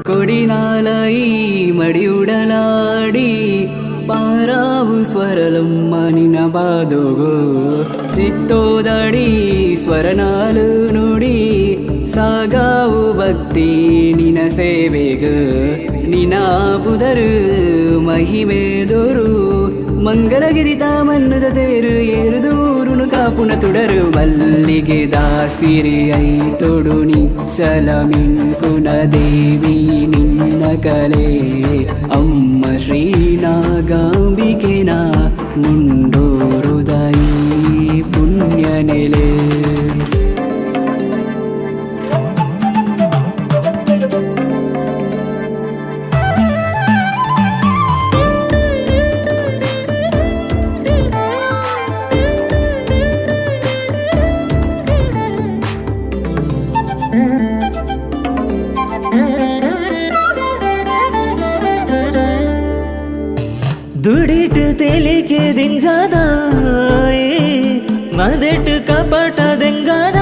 കൊടിനാളായി മടിയുടലാടി പാരാവു സ്വരലമ്മ നിന പാതുകു ചിത്തോದಡಿ ಸ್ವರನಾಲು ನುಡಿ ಸಾಗಾವು ಭಕ್ತಿ ನಿನ ಸೇವೆಗ ನಿನ ಪುದರು ಮಹಿಮೆದೊರು ಮಂಗಳಗಿರಿತ ಮನ್ನದ ತೇರು ಏರುದೂರುನು ಕಾಪುನ ತುಡರು ಮಲ್ಲಿಗೆ ದಾಸಿರಿ ಐ ತೊಡು ನಿಚ್ಚಲ ಮಿಂಕುನ ದೇವಿ ನಿನ್ನ ಕಲೆ ಅಮ್ಮ ಶ್ರೀನಾಗಾಂಬಿಕೆನ ಮುಂಡೂರುದಾಯಿ ಪುಣ್ಯ ನೆಲೆ ದುಡಿಟ್ ತೆಲಿಕೆ ದಿಂಜಾದ ಮದಟ್ ಕಪಟ ದೆಂಗಾದ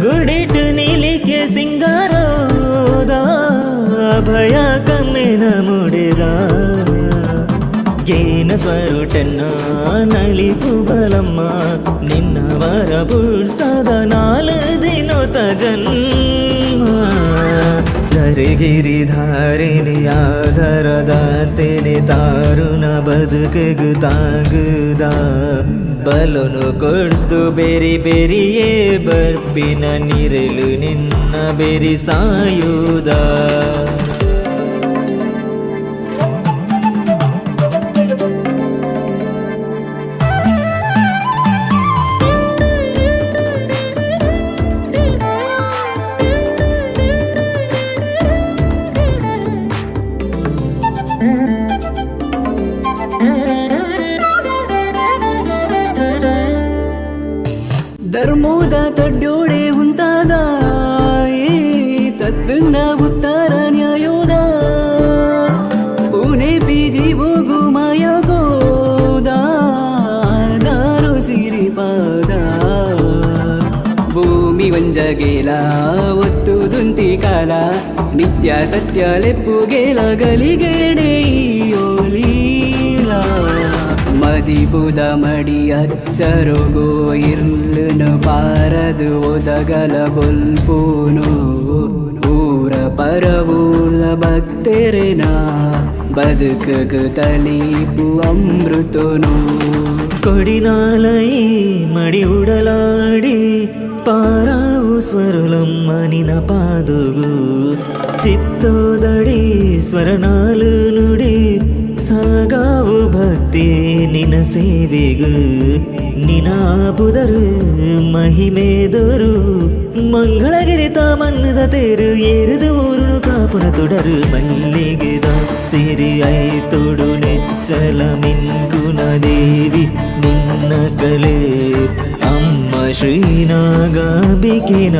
ಗುಡಿಟ್ ನೀಲಿಕೆ ಸಿಂಗಾರೋದ ಭಯ ಕಮ್ಮಿನ ಮುಡಿದ ಗೇನ ಸ್ವರುಟನ್ನ ನಲಿಪು ಬಲಮ್ಮ ನಿನ್ನ ವರ ಪುರ್ಸದ ನಾಲು ದಿನೋತ ಜನ್ಮ ಧರಿಗಿರಿಧಾರಿಣಿಯ ಧರದಾಂತೆನೆ ತಾರುಣ ಬದುಕಗು ತಾಗುದ ಬಲನು ಕೊಡ್ತು ಬೆರಿ ಬೆರಿಯೇ ಬರ್ಪಿನ ನಿರಲು ನಿನ್ನ ಬೆರಿ ಸಾಯುದ ಧರ್ಮೋದ ತಡ್ಡೋಡೆ ಹುಂತಾದ ತತ್ತಂದ ಉತ್ತರ ನ್ಯಾಯೋದ ಪುಣೆ ಪಿಜಿ ಬೋಗು ಮಾಯಗೋದ ದಾರು ಸಿರಿಪಾದ ಭೂಮಿ ವಂಜಗೇಲ ಒತ್ತು ದುಂತಿ ಕಾಲ ನಿತ್ಯ ಸತ್ಯ ಲೆಪ್ಪುಗೇಲ ಗಲಿಗೇಡೆ ಓಲೀಲ ಮದಿಪುದ ಮಡಿ ಅಚ್ಚರುಗೋ ಇರ್ಲುನು ಪಾರದು ಒದಗಲ ಬೊಲ್ಪೂನು ಊರ ಪರವೂರ ಭಕ್ತೆರೆನ ಬದುಕಗ ತಲೀಪು ಅಮೃತನು ಕೊಡಿನಾಲೈ ಮಡಿ ಉಡಲಾಡಿ ಪಾರಾವು ಸ್ವರುಲಮ್ಮ ನಿನ ಪಾದುಗು ಚಿತ್ತೋದಡಿ ಸ್ವರನಾಲು ನುಡಿ ಸಾಗಾವು ಭಕ್ತಿ ನಿನ ಸೇವೆಗು ನಿನ ಬುದರು ಮಹಿಮೆದೊರು ಮಂಗಳಗಿರಿತ ಮನ್ನದ ತೇರು ಏರುದು ಊರುನು ಕಾಪುನ ತುಡರು ಮಲ್ಲಿಗೆದ ಸಿರಿ ಐ ತೊಡು ನೆಚ್ಚಲ ಮಿಂಕುನ ದೇವಿ ನಿನ್ನ ಕಲೆ ಅಮ್ಮ ಶ್ರೀನಾಗಾಂಬಿಕೆನ